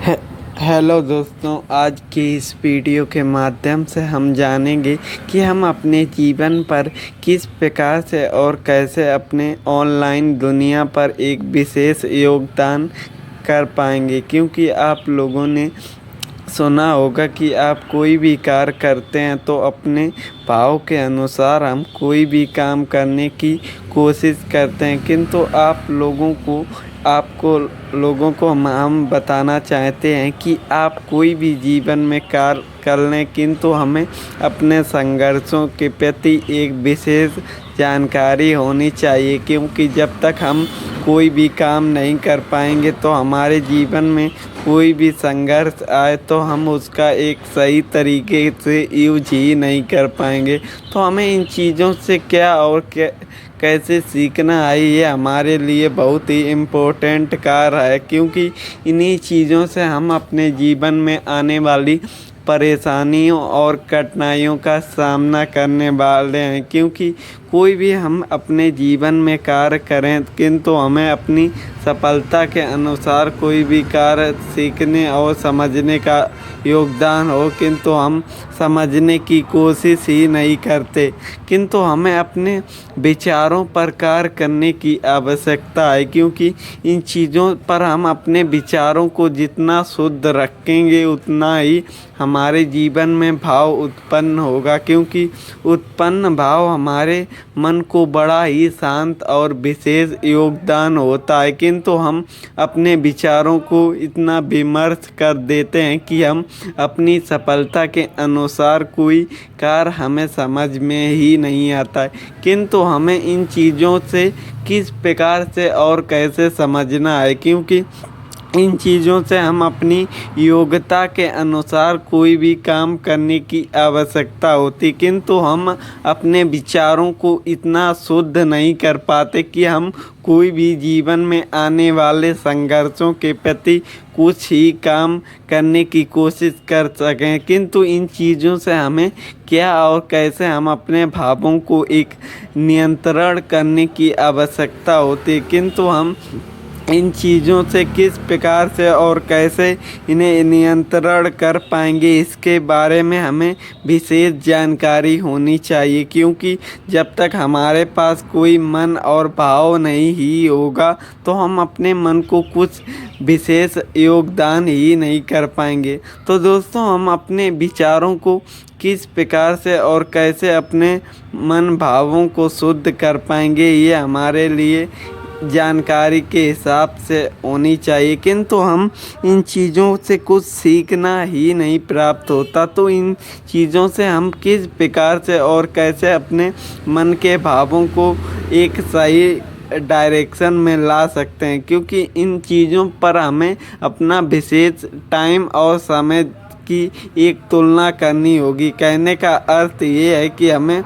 हे- hello दोस्तों, आज की इस वीडियो के माध्यम से हम जानेंगे कि हम अपने जीवन पर किस प्रकार से और कैसे अपने ऑनलाइन दुनिया पर एक विशेष योगदान कर पाएंगे। क्योंकि आप लोगों ने सुना होगा कि आप कोई भी कार्य करते हैं तो अपने भाव के अनुसार हम कोई भी काम करने की कोशिश करते हैं, किंतु आपको लोगों को हम बताना चाहते हैं कि आप कोई भी जीवन में कार्य कर लें, किंतु हमें अपने संघर्षों के प्रति एक विशेष जानकारी होनी चाहिए। क्योंकि जब तक हम कोई भी काम नहीं कर पाएंगे तो हमारे जीवन में कोई भी संघर्ष आए तो हम उसका एक सही तरीके से यूज ही नहीं कर पाएंगे। तो हमें इन चीज़ों से क्या और कैसे सीखना है, ये हमारे लिए बहुत ही इम्पोर्टेंट कार्य है। क्योंकि इन्हीं चीज़ों से हम अपने जीवन में आने वाली परेशानियों और कठिनाइयों का सामना करने वाले हैं। क्योंकि कोई भी हम अपने जीवन में कार्य करें, किंतु हमें अपनी सफलता के अनुसार कोई भी कार्य सीखने और समझने का योगदान हो, किंतु हम समझने की कोशिश ही नहीं करते। किंतु हमें अपने विचारों पर कार्य करने की आवश्यकता है। क्योंकि इन चीज़ों पर हम अपने विचारों को जितना शुद्ध रखेंगे उतना ही हमारे जीवन में भाव उत्पन्न होगा। क्योंकि उत्पन्न भाव हमारे मन को बड़ा ही शांत और विशेष योगदान होता है। किंतु हम अपने विचारों को इतना विमर्श कर देते हैं कि हम अपनी सफलता के अनुसार कोई कार्य हमें समझ में ही नहीं आता है। किंतु हमें इन चीज़ों से किस प्रकार से और कैसे समझना है, क्योंकि इन चीज़ों से हम अपनी योग्यता के अनुसार कोई भी काम करने की आवश्यकता होती, किंतु हम अपने विचारों को इतना शुद्ध नहीं कर पाते कि हम कोई भी जीवन में आने वाले संघर्षों के प्रति कुछ ही काम करने की कोशिश कर सकें। किंतु इन चीज़ों से हमें क्या और कैसे हम अपने भावों को एक नियंत्रण करने की आवश्यकता होती है। किंतु हम इन चीज़ों से किस प्रकार से और कैसे इन्हें नियंत्रण कर पाएंगे, इसके बारे में हमें विशेष जानकारी होनी चाहिए। क्योंकि जब तक हमारे पास कोई मन और भाव नहीं ही होगा तो हम अपने मन को कुछ विशेष योगदान ही नहीं कर पाएंगे। तो दोस्तों, हम अपने विचारों को किस प्रकार से और कैसे अपने मन भावों को शुद्ध कर पाएंगे, ये हमारे लिए जानकारी के हिसाब से होनी चाहिए। किंतु हम इन चीज़ों से कुछ सीखना ही नहीं प्राप्त होता। तो इन चीज़ों से हम किस प्रकार से और कैसे अपने मन के भावों को एक सही डायरेक्शन में ला सकते हैं, क्योंकि इन चीज़ों पर हमें अपना विशेष टाइम और समय की एक तुलना करनी होगी। कहने का अर्थ ये है कि हमें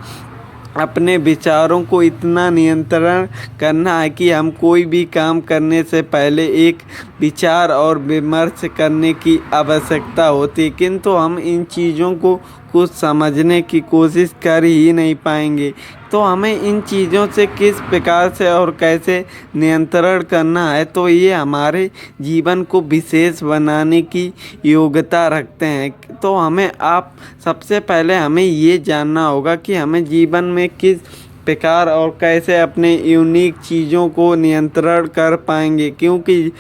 अपने विचारों को इतना नियंत्रण करना है कि हम कोई भी काम करने से पहले एक विचार और विमर्श करने की आवश्यकता होती है। किंतु हम इन चीज़ों को कुछ समझने की कोशिश कर ही नहीं पाएंगे। तो हमें इन चीज़ों से किस प्रकार से और कैसे नियंत्रण करना है, तो ये हमारे जीवन को विशेष बनाने की योग्यता रखते हैं। तो सबसे पहले हमें ये जानना होगा कि हमें जीवन में किस प्रकार और कैसे अपने यूनिक चीज़ों को नियंत्रण कर पाएंगे। क्योंकि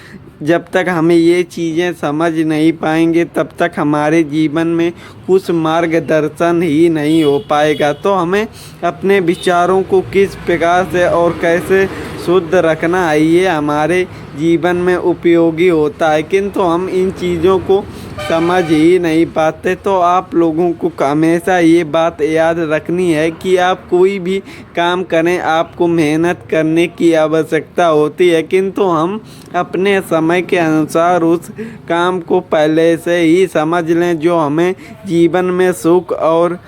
जब तक हमें ये चीज़ें समझ नहीं पाएंगे तब तक हमारे जीवन में कुछ मार्गदर्शन ही नहीं हो पाएगा। तो हमें अपने विचारों को किस प्रकार से और कैसे शुद्ध रखना है, ये हमारे जीवन में उपयोगी होता है। किंतु हम इन चीज़ों को समझ ही नहीं पाते। तो आप लोगों को हमेशा ये बात याद रखनी है कि आप कोई भी काम करें, आपको मेहनत करने की आवश्यकता होती है, किंतु हम अपने समय के अनुसार उस काम को पहले से ही समझ लें जो हमें जीवन में सुख और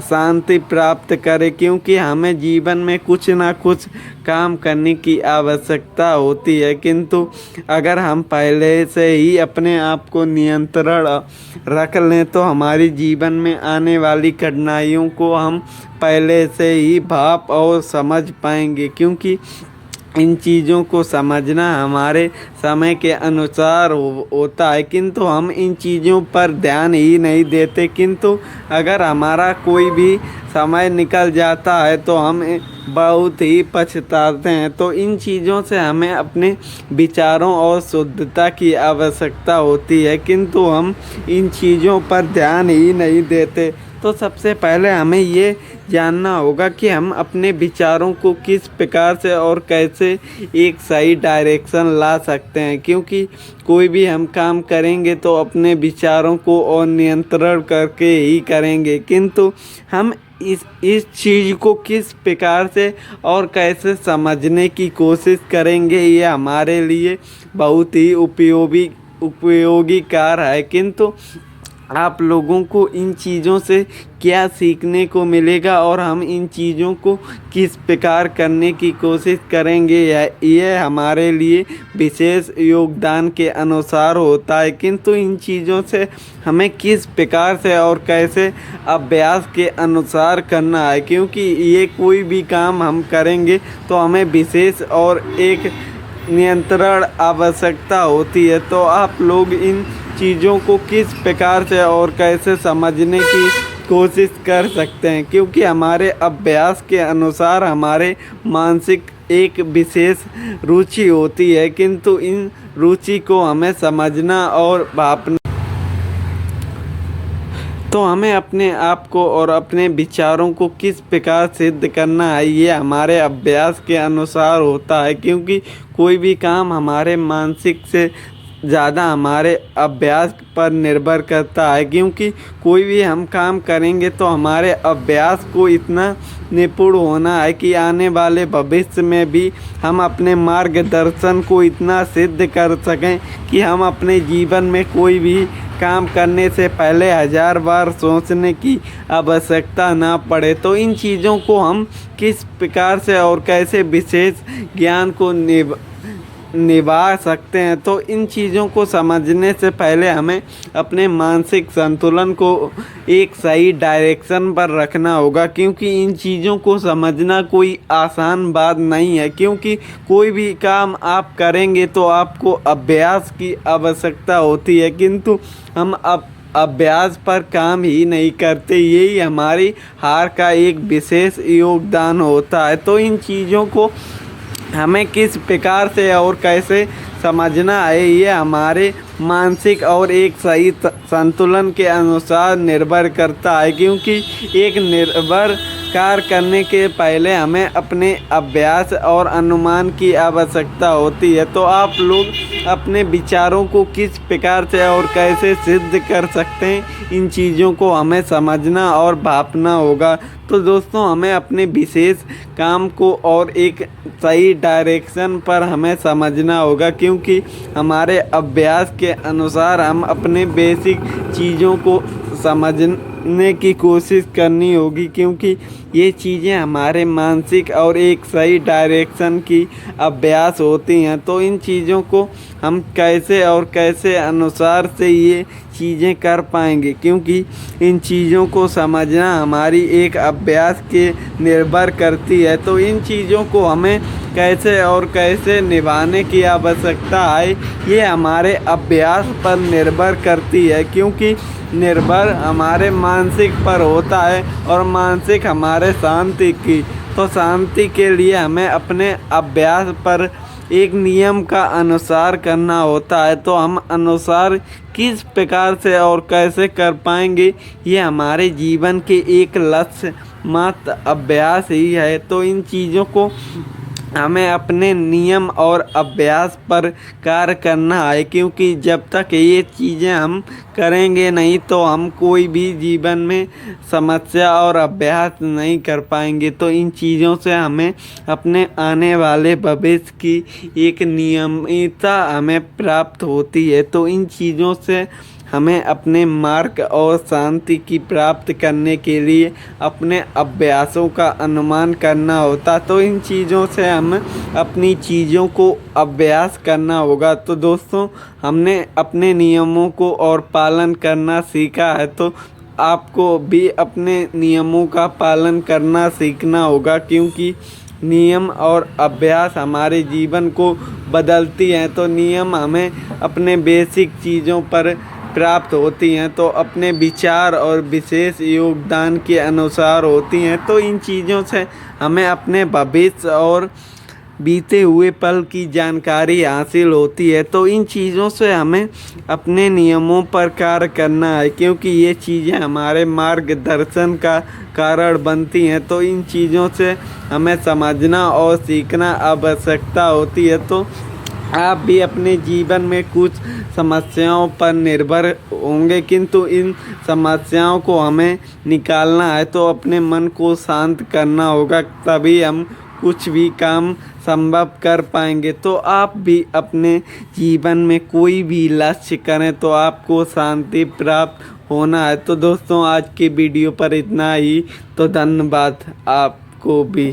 शांति प्राप्त करे। क्योंकि हमें जीवन में कुछ ना कुछ काम करने की आवश्यकता होती है, किंतु अगर हम पहले से ही अपने आप को नियंत्रण रख लें तो हमारी जीवन में आने वाली कठिनाइयों को हम पहले से ही भाप और समझ पाएंगे। क्योंकि इन चीज़ों को समझना हमारे समय के अनुसार होता है, किंतु हम इन चीज़ों पर ध्यान ही नहीं देते। किंतु अगर हमारा कोई भी समय निकल जाता है तो हम बहुत ही पछताते हैं। तो इन चीज़ों से हमें अपने विचारों और शुद्धता की आवश्यकता होती है, किंतु हम इन चीज़ों पर ध्यान ही नहीं देते। तो सबसे पहले हमें ये जानना होगा कि हम अपने विचारों को किस प्रकार से और कैसे एक सही डायरेक्शन ला सकते हैं, क्योंकि कोई भी हम काम करेंगे तो अपने विचारों को और नियंत्रण करके ही करेंगे। किंतु हम इस चीज़ को किस प्रकार से और कैसे समझने की कोशिश करेंगे, ये हमारे लिए बहुत ही उपयोगी कार्य है। किंतु आप लोगों को इन चीज़ों से क्या सीखने को मिलेगा और हम इन चीज़ों को किस प्रकार करने की कोशिश करेंगे, ये हमारे लिए विशेष योगदान के अनुसार होता है। किंतु इन चीज़ों से हमें किस प्रकार से और कैसे अभ्यास के अनुसार करना है, क्योंकि ये कोई भी काम हम करेंगे तो हमें विशेष और एक नियंत्रण आवश्यकता होती है। तो आप लोग इन चीज़ों को किस प्रकार से और कैसे समझने की कोशिश कर सकते हैं, क्योंकि हमारे अभ्यास के अनुसार हमारे मानसिक एक विशेष रुचि होती है, किंतु इन रुचि को हमें समझना और भापना। तो हमें अपने आप को और अपने विचारों को किस प्रकार सिद्ध करना है, ये हमारे अभ्यास के अनुसार होता है। क्योंकि कोई भी काम हमारे मानसिक से ज़्यादा हमारे अभ्यास पर निर्भर करता है, क्योंकि कोई भी हम काम करेंगे तो हमारे अभ्यास को इतना निपुण होना है कि आने वाले भविष्य में भी हम अपने मार्गदर्शन को इतना सिद्ध कर सकें कि हम अपने जीवन में कोई भी काम करने से पहले 1000 बार सोचने की आवश्यकता ना पड़े। तो इन चीज़ों को हम किस प्रकार से और कैसे विशेष ज्ञान को निभा सकते हैं, तो इन चीज़ों को समझने से पहले हमें अपने मानसिक संतुलन को एक सही डायरेक्शन पर रखना होगा। क्योंकि इन चीज़ों को समझना कोई आसान बात नहीं है, क्योंकि कोई भी काम आप करेंगे तो आपको अभ्यास की आवश्यकता होती है, किंतु हम अभ्यास पर काम ही नहीं करते। यही हमारी हार का एक विशेष योगदान होता है। तो इन चीज़ों को हमें किस प्रकार से और कैसे समझना है, ये हमारे मानसिक और एक सही संतुलन के अनुसार निर्भर करता है। क्योंकि एक निर्भर कार्य करने के पहले हमें अपने अभ्यास और अनुमान की आवश्यकता होती है। तो आप लोग अपने विचारों को किस प्रकार से और कैसे सिद्ध कर सकते हैं, इन चीज़ों को हमें समझना और भापना होगा। तो दोस्तों, हमें अपने विशेष काम को और एक सही डायरेक्शन पर हमें समझना होगा, क्योंकि हमारे अभ्यास के अनुसार हम अपने बेसिक चीज़ों को समझने की कोशिश करनी होगी। क्योंकि ये चीज़ें हमारे मानसिक और एक सही डायरेक्शन की अभ्यास होती हैं। तो इन चीज़ों को हम कैसे और कैसे अनुसार से ये चीज़ें कर पाएंगे, क्योंकि इन चीज़ों को समझना हमारी एक अभ्यास के निर्भर करती है। तो इन चीज़ों को हमें कैसे और कैसे निभाने की आवश्यकता है, ये हमारे अभ्यास पर निर्भर करती है। क्योंकि निर्भर हमारे मानसिक पर होता है और मानसिक हमारे शांति की। तो शांति के लिए हमें अपने अभ्यास पर एक नियम का अनुसार करना होता है। तो हम अनुसार किस प्रकार से और कैसे कर पाएंगे, ये हमारे जीवन के एक लक्ष्य मात्र अभ्यास ही है। तो इन चीज़ों को हमें अपने नियम और अभ्यास पर कार्य करना है, क्योंकि जब तक ये चीज़ें हम करेंगे नहीं तो हम कोई भी जीवन में समस्या और अभ्यास नहीं कर पाएंगे। तो इन चीज़ों से हमें अपने आने वाले भविष्य की एक नियमितता हमें प्राप्त होती है। तो इन चीज़ों से हमें अपने मार्ग और शांति की प्राप्त करने के लिए अपने अभ्यासों का अनुमान करना होता। तो इन चीज़ों से हम अपनी चीज़ों को अभ्यास करना होगा। तो दोस्तों, हमने अपने नियमों को और पालन करना सीखा है, तो आपको भी अपने नियमों का पालन करना सीखना होगा। क्योंकि नियम और अभ्यास हमारे जीवन को बदलती हैं। तो नियम हमें अपने बेसिक चीज़ों पर प्राप्त होती हैं, तो अपने विचार और विशेष योगदान के अनुसार होती हैं। तो इन चीज़ों से हमें अपने भविष्य और बीते हुए पल की जानकारी हासिल होती है। तो इन चीज़ों से हमें अपने नियमों पर कार्य करना है, क्योंकि ये चीज़ें हमारे मार्गदर्शन का कारण बनती हैं। तो इन चीज़ों से हमें समझना और सीखना आवश्यकता होती है। तो आप भी अपने जीवन में कुछ समस्याओं पर निर्भर होंगे, किंतु इन समस्याओं को हमें निकालना है। तो अपने मन को शांत करना होगा, तभी हम कुछ भी काम संभव कर पाएंगे। तो आप भी अपने जीवन में कोई भी लक्ष्य करें तो आपको शांति प्राप्त होना है। तो दोस्तों, आज की वीडियो पर इतना ही। तो धन्यवाद आपको भी।